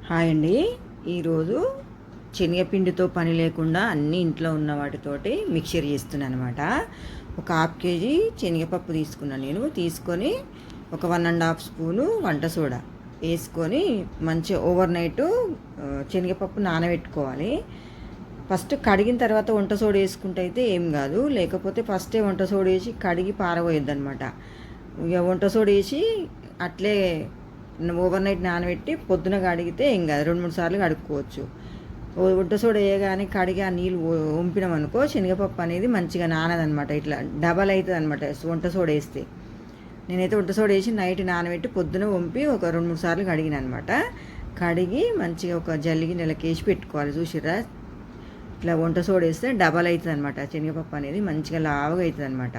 Hi అండి. ఈరోజు శనగపిండితో పని లేకుండా అన్నీ ఇంట్లో ఉన్న వాటితోటి మిక్చర్ చేస్తున్నాను అనమాట. ఒక హాఫ్ కేజీ శనగపప్పు తీసుకున్నాను నేను. తీసుకొని ఒక 1½ స్పూను వంట సోడా వేసుకొని మంచిగా ఓవర్ నైట్ శనగపప్పు నానబెట్టుకోవాలి. ఫస్ట్ కడిగిన తర్వాత వంట సోడా వేసుకుంటే అయితే ఏం కాదు, లేకపోతే ఫస్టే వంట సోడా వేసి కడిగి పారబోయొద్దు అనమాట. ఇక వంట సోడా వేసి అట్లే ఓవర్ నైట్ నానబెట్టి పొద్దున కడిగితే ఏం కాదు, 2-3 సార్లు కడుక్కోవచ్చు. వంట సోడా వేయగానే కడిగి ఆ నీళ్ళు వంపినాం అనుకో శనగపప్పు అనేది మంచిగా నానదనమాట, ఇట్లా డబల్ అవుతుంది అనమాట వంట సోడా వేస్తే. నేనైతే వంట సోడా వేసి నైట్ నానబెట్టి పొద్దున వంపి ఒక 2-3 సార్లు కడిగిన అనమాట. కడిగి మంచిగా ఒక జల్లిగి నెలకేసి పెట్టుకోవాలి. చూసిర్రా, ఇట్లా వంట సోడా వేస్తే డబల్ అవుతుంది అనమాట, శనగపప్పు అనేది మంచిగా లావుగా అవుతుంది అనమాట.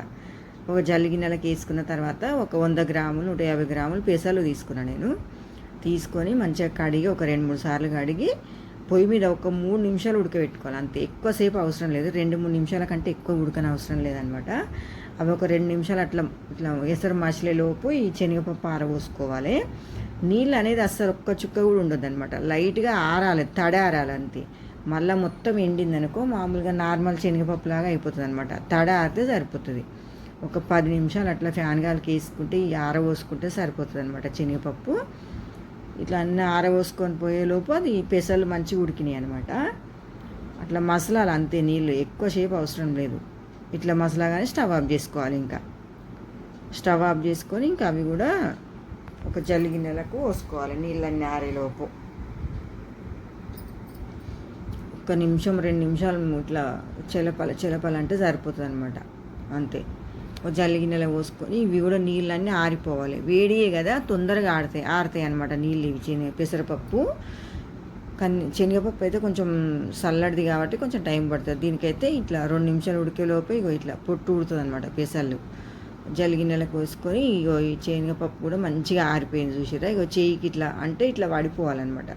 ఒక జల్లి గిన్నెలకు వేసుకున్న తర్వాత ఒక 100 గ్రాములు 150 గ్రాములు పెసలు తీసుకున్నాను నేను. తీసుకొని మంచిగా కడిగి ఒక 2-3 సార్లు కడిగి పొయ్యి మీద ఒక 3 నిమిషాలు ఉడకబెట్టుకోవాలి. అంతే, ఎక్కువసేపు అవసరం లేదు. 2-3 నిమిషాల కంటే ఎక్కువ ఉడకని అవసరం లేదనమాట. అవి ఒక 2 నిమిషాలు అట్లా ఇట్లా ఎసరు మసిలేలోపు ఈ శనగపప్పు ఆరబోసుకోవాలి. నీళ్ళు అనేది అస్సలు ఒక్క చుక్క కూడా ఉండదు అనమాట. లైట్గా ఆరాలి, తడి ఆరాలి అంతే. మళ్ళీ మొత్తం ఎండిందనుకో మామూలుగా నార్మల్ శనగపప్పు లాగా అయిపోతుంది అనమాట. తడి ఆరితే సరిపోతుంది. ఒక 10 నిమిషాలు అట్లా ఫ్యాన్ గాలికి వేసుకుంటే ఈ ఆరబోసుకుంటే సరిపోతుంది అనమాట శనగపప్పు. ఇట్లా అన్నీ ఆరబోసుకొని పోయేలోపు అది పెసలు మంచిగా ఉడికినాయి అనమాట. అట్లా మసలాలు అంతే, నీళ్ళు ఎక్కువసేపు అవసరం లేదు. ఇట్లా మసలాగానే స్టవ్ ఆఫ్ చేసుకోవాలి. ఇంకా స్టవ్ ఆఫ్ చేసుకొని ఇంకా అవి కూడా ఒక జల్లి గిన్నెలకు పోసుకోవాలి నీళ్ళన్నీ ఆరేలోపు. 1 నిమిషం 2 నిమిషాలు ఇట్లా చిలపాలంటే సరిపోతుంది అనమాట. అంతే, ఒక జల్లి గిన్నెలో పోసుకొని ఇవి కూడా నీళ్ళన్నీ ఆరిపోవాలి. వేడియే కదా, తొందరగా ఆరుతాయి అనమాట నీళ్ళు. ఇవి పెసరపప్పు కానీ శనగపప్పు అయితే కొంచెం చల్లడిది కాబట్టి కొంచెం టైం పడుతుంది. దీనికైతే ఇట్లా 2 నిమిషాలు ఉడికేలోపు ఇగో ఇట్లా పొట్టు ఉడుతుంది అనమాట పెసలు. జల్లి గిన్నెలకు పోసుకొని ఇగో ఈ శనగపప్పు కూడా మంచిగా ఆరిపోయింది. చూసిరా, ఇగో చేయికి ఇట్లా అంటే ఇట్లా పడిపోవాలన్నమాట,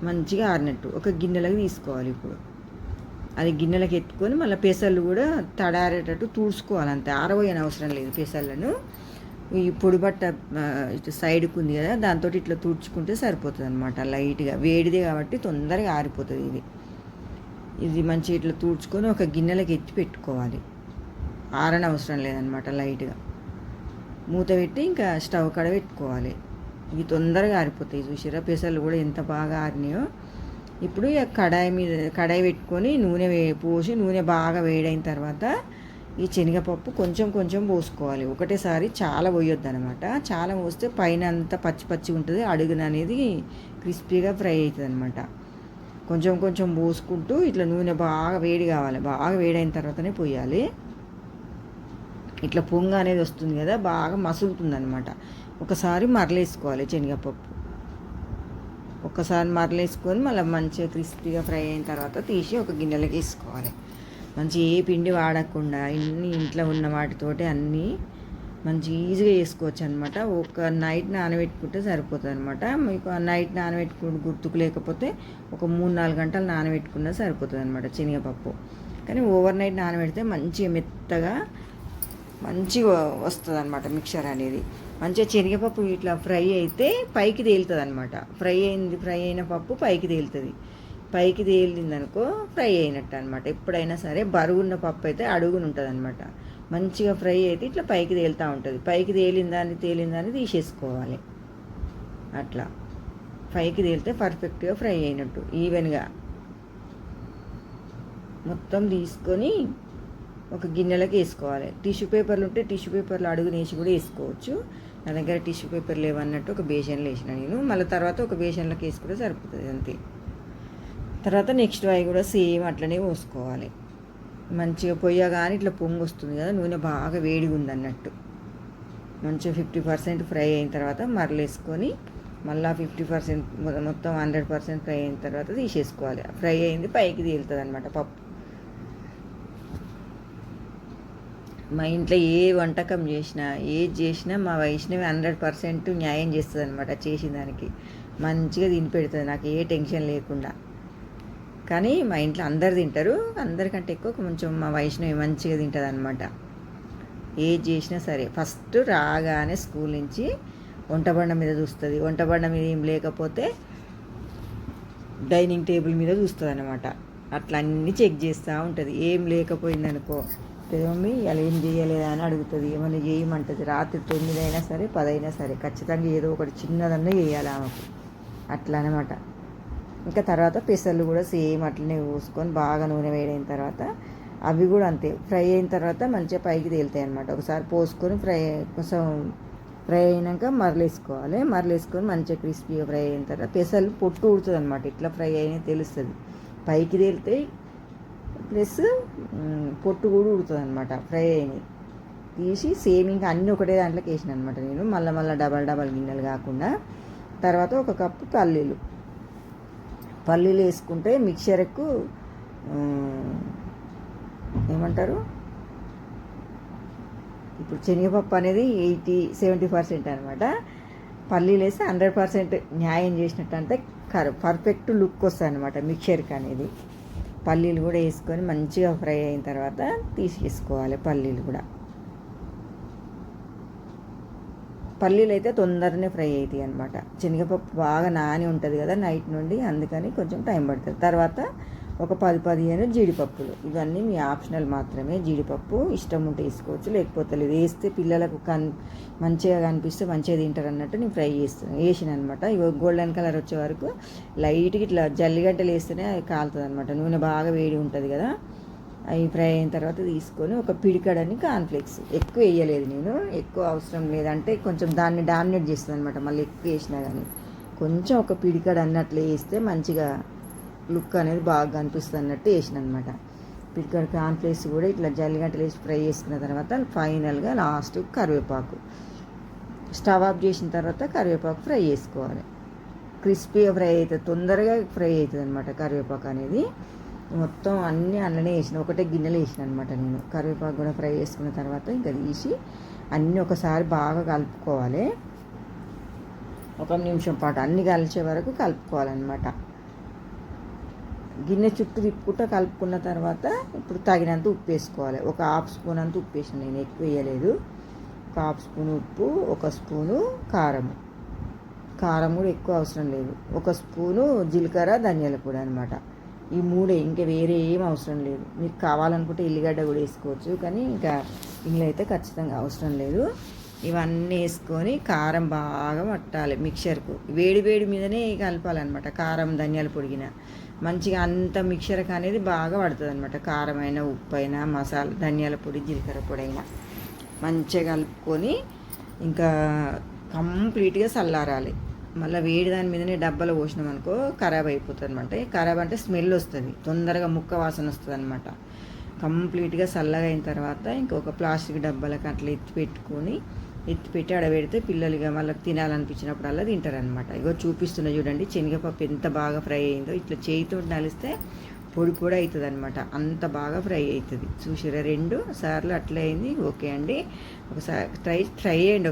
మంచిగా ఆరినట్టు. ఒక గిన్నెలకు తీసుకోవాలి. ఇప్పుడు అది గిన్నెలకు ఎత్తుకొని మళ్ళీ పెసలు కూడా తడారేటట్టు తుడుచుకోవాలి. అంతే, ఆరబోయని అవసరం లేదు. పెసలను ఈ పొడి బట్ట ఇటు సైడ్కి ఉంది కదా, దాంతో ఇట్లా తుడుచుకుంటే సరిపోతుంది అనమాట. లైట్గా వేడిదే కాబట్టి తొందరగా ఆరిపోతుంది. ఇది మంచిగా ఇట్లా తుడుచుకొని ఒక గిన్నెలకు ఎత్తి పెట్టుకోవాలి. ఆరని అవసరం లేదనమాట. లైట్గా మూత పెట్టి ఇంకా స్టవ్ కడ పెట్టుకోవాలి. ఇవి తొందరగా ఆరిపోతాయి. చూసిరా, పెసలు కూడా ఎంత బాగా ఆరినాయో. ఇప్పుడు కడాయి పెట్టుకొని నూనె పోసి నూనె బాగా వేడైన తర్వాత ఈ శనగపప్పు కొంచెం కొంచెం పోసుకోవాలి. ఒకటేసారి చాలా పోయొద్దు అనమాట. చాలా పోస్తే పైన అంతా పచ్చి పచ్చి ఉంటుంది, అడుగున అనేది క్రిస్పీగా ఫ్రై అవుతుంది అనమాట. కొంచెం కొంచెం పోసుకుంటూ ఇట్లా నూనె బాగా వేడి కావాలి. బాగా వేడైన తర్వాతనే పోయాలి. ఇట్లా పొంగ అనేది వస్తుంది కదా, బాగా మసులుతుంది అనమాట. ఒకసారి మరలేసుకోవాలి శనగపప్పు. ఒక్కసారి మరలేసుకొని మళ్ళీ మంచిగా క్రిస్పీగా ఫ్రై అయిన తర్వాత తీసి ఒక గిన్నెలోకి వేసుకోవాలి. మంచి ఏ పిండి వాడకుండా ఇంట్లో ఉన్న వాటితోటి అన్నీ మంచి ఈజీగా చేసుకోవచ్చు అనమాట. ఒక నైట్ నానబెట్టుకుంటే సరిపోతుంది అనమాట. మీకు నైట్ నానబెట్టుకుంటే గుర్తుకు లేకపోతే ఒక 3-4 గంటలు నానబెట్టుకున్నా సరిపోతుంది అనమాట శనగపప్పు. కానీ ఓవర్ నైట్ నానబెడితే మంచిగా మెత్తగా మంచిగా వస్తుంది అనమాట మిక్చర్ అనేది. మంచిగా శనగపప్పు ఇట్లా ఫ్రై అయితే పైకి తేలుతుంది అనమాట. ఫ్రై అయిన పప్పు పైకి తేలుతుంది. పైకి తేలింది అనుకో ఫ్రై అయినట్టు అనమాట. ఎప్పుడైనా సరే బరుగున్న పప్పు అయితే అడుగుని ఉంటుంది అనమాట. మంచిగా ఫ్రై అయితే ఇట్లా పైకి తేలుతూ ఉంటుంది. పైకి తేలిందాన్ని తీసేసుకోవాలి. అట్లా పైకి తేలితే పర్ఫెక్ట్గా ఫ్రై అయినట్టు ఈవెన్గా మొత్తం తీసుకొని ఒక గిన్నెలోకి వేసుకోవాలి. టిష్యూ పేపర్లు ఉంటే టిష్యూ పేపర్లు అడుగుని వేసి కూడా వేసుకోవచ్చు. నా దగ్గర టిష్యూ పేపర్ లేవన్నట్టు ఒక బేషన్లో వేసిన నేను. మళ్ళీ తర్వాత ఒక బేషన్లోకి వేసుకుంటే సరిపోతుంది అంతే. తర్వాత నెక్స్ట్ అవి కూడా సేమ్ అట్లనే పోసుకోవాలి. మంచిగా పొయ్యగానే ఇట్లా పొంగు వస్తుంది కదా, నూనె బాగా వేడిగా ఉందన్నట్టు. మంచిగా 50% ఫ్రై అయిన తర్వాత మరలేసుకొని మళ్ళీ 50% మొత్తం 100% ఫ్రై అయిన తర్వాత తీసేసుకోవాలి. ఫ్రై అయింది పైకి తేలుతుంది అనమాట పప్పు. మా ఇంట్లో ఏ వంటకం చేసినా ఏది చేసినా మా వైష్ణవి 100% న్యాయం చేస్తుంది అనమాట. చేసిన దానికి మంచిగా తిని పెడుతుంది, నాకు ఏ టెన్షన్ లేకుండా. కానీ మా ఇంట్లో అందరు తింటారు, అందరికంటే ఎక్కువ కొంచెం మా వైష్ణవి మంచిగా తింటుంది అనమాట. ఏది చేసినా సరే ఫస్ట్ రాగానే స్కూల్ నుంచి వంట బండ మీద చూస్తుంది. వంట బండ మీద ఏం లేకపోతే డైనింగ్ టేబుల్ మీద చూస్తుంది అనమాట. అట్లా అన్నీ చెక్ చేస్తూ ఉంటుంది. ఏం లేకపోయిందనుకో, మమ్మీ అలా ఏం చేయలేదా అని అడుగుతుంది. ఏమైనా చేయమంటుంది. రాత్రి 9 అయినా సరే 10 అయినా సరే ఖచ్చితంగా ఏదో ఒకటి చిన్నదన్నా చేయాలి ఆమెకు. అట్లా అనమాట. ఇంకా తర్వాత పెసలు కూడా సేమ్ అట్లనే పోసుకొని బాగా నూనె వేడైన తర్వాత అవి కూడా అంతే ఫ్రై అయిన తర్వాత మంచిగా పైకి తేలుతాయి అనమాట. ఒకసారి పోసుకొని కొంచెం ఫ్రై అయినాక మరలేసుకోవాలి. మరలేసుకొని మంచిగా క్రిస్పీగా ఫ్రై అయిన తర్వాత పెసలు పొట్టు ఉడుతుంది అనమాట. ఇట్లా ఫ్రై అయినా తెలుస్తుంది. పైకి తేలుతాయి ప్లస్ పొట్టు కూడా ఉడుతుంది అనమాట. ఫ్రై అయినాయి తీసి సేమ్ ఇంకా అన్నీ ఒకటే దాంట్లోకి వేసిన అనమాట నేను. మళ్ళీ డబల్ గిన్నెలు కాకుండా. తర్వాత 1 కప్పు పల్లీలు వేసుకుంటే మిక్చర్కు ఏమంటారు, ఇప్పుడు శనగపప్పు అనేది 70% అనమాట. పల్లీలు వేస్తే 100% న్యాయం చేసినట్టు అంటే పర్ఫెక్ట్ లుక్ వస్తుంది అనమాట మిక్చర్కి అనేది. పల్లీలు కూడా వేసుకొని మంచిగా ఫ్రై అయిన తర్వాత తీసేసుకోవాలి. పల్లీలు అయితే తొందరనే ఫ్రై అవుతాయి అనమాట. శనగపప్పు బాగా నాని ఉంటుంది కదా నైట్ నుండి, అందుకని కొంచెం టైం పడుతుంది. తర్వాత ఒక 10-15 జీడిపప్పులు. ఇవన్నీ మీ ఆప్షనల్ మాత్రమే. జీడిపప్పు ఇష్టం ఉంటే వేసుకోవచ్చు, లేకపోతే లేదు. వేస్తే పిల్లలకు మంచిగా కనిపిస్తే మంచిగా తింటారు అన్నట్టు నేను ఫ్రై వేసిన అనమాట. ఇవి గోల్డెన్ కలర్ వచ్చే వరకు లైట్గా ఇట్లా జల్లిగంటలు వేస్తేనే అది కాలుతుంది అనమాట. నూనె బాగా వేడి ఉంటుంది కదా. అవి ఫ్రై అయిన తర్వాత తీసుకొని ఒక పిడికడని కార్న్ఫ్లేక్స్, ఎక్కువ వేయలేదు నేను, ఎక్కువ అవసరం లేదంటే కొంచెం దాన్ని డామినేట్ చేస్తుంది అనమాట. మళ్ళీ ఎక్కువ వేసినా కానీ కొంచెం ఒక పిడికడ అన్నట్లు వేస్తే మంచిగా లుక్ అనేది బాగా కనిపిస్తుంది అన్నట్టు వేసిన అనమాట. పిడికడ కార్న్ఫ్లేక్స్ కూడా ఇట్లా జల్లిగంటలు వేసి ఫ్రై చేసుకున్న తర్వాత ఫైనల్గా లాస్ట్ కరివేపాకు. స్టవ్ ఆఫ్ చేసిన తర్వాత కరివేపాకు ఫ్రై చేసుకోవాలి. క్రిస్పీగా ఫ్రై అవుతుంది, తొందరగా ఫ్రై అవుతుంది అనమాట కరివేపాకు అనేది. మొత్తం అన్నీ అందులోనే వేసిన, ఒకటే గిన్నెలో వేసిన అనమాట నేను. కరివేపాకు కూడా ఫ్రై చేసుకున్న తర్వాత ఇంకా తీసి అన్నీ ఒకసారి బాగా కలుపుకోవాలి. 1 నిమిషం పాటు అన్నీ కలిసే వరకు కలుపుకోవాలన్నమాట. గిన్నె చుట్టూ తిప్పుకుంటూ కలుపుకున్న తర్వాత ఇప్పుడు తగినంత ఉప్పు వేసుకోవాలి. ఒక 1/2 స్పూన్ అంత ఉప్పు వేసిన నేను, ఎక్కువ వేయలేదు. ఒక 1/2 స్పూన్ ఉప్పు, 1 స్పూను కారం కూడా ఎక్కువ అవసరం లేదు. 1 స్పూను జీలకర్ర ధనియాల పొడి అనమాట. ఈ 3 ఇంకా వేరే ఏం అవసరం లేదు. మీకు కావాలనుకుంటే ఎల్లిగడ్డ కూడా వేసుకోవచ్చు, కానీ ఇంకా ఇందులో అయితే ఖచ్చితంగా అవసరం లేదు. ఇవన్నీ వేసుకొని కారం బాగా పట్టాలి మిక్చర్కు. వేడి మీదనే కలపాలన్నమాట. కారం ధనియాల పొడిగిన మంచిగా అంత మిక్చర్కి అనేది బాగా పడుతుంది అనమాట. కారం అయినా, ఉప్పు అయినా, మసాలా ధనియాల పొడి, జీలకర్ర పొడి అయినా మంచిగా కలుపుకొని ఇంకా కంప్లీట్గా చల్లారాలి. మళ్ళీ వేడి దాని మీదనే డబ్బాలో పోసినాం అనుకో ఖరాబ్ అయిపోతుంది అనమాట. ఖరాబ్ అంటే స్మెల్ వస్తుంది, తొందరగా ముక్క వాసన వస్తుంది అనమాట. కంప్లీట్గా చల్లగా అయిన తర్వాత ఇంకొక ప్లాస్టిక్ డబ్బాలకు అట్లా ఎత్తిపెట్టి ఆడబెడితే పిల్లలుగా వాళ్ళకి తినాలనిపించినప్పుడల్లా తింటారనమాట. ఇగో చూపిస్తున్నా చూడండి, శనగపప్పు ఎంత బాగా ఫ్రై అయిందో. ఇట్లా చేయితో నలిస్తే పొడి కూడా అవుతుంది అనమాట. అంత బాగా ఫ్రై అవుతుంది. చూసిరా 2 సార్లు అట్లా అయింది. ఓకే అండి, ఒకసారి ట్రై చేయండి.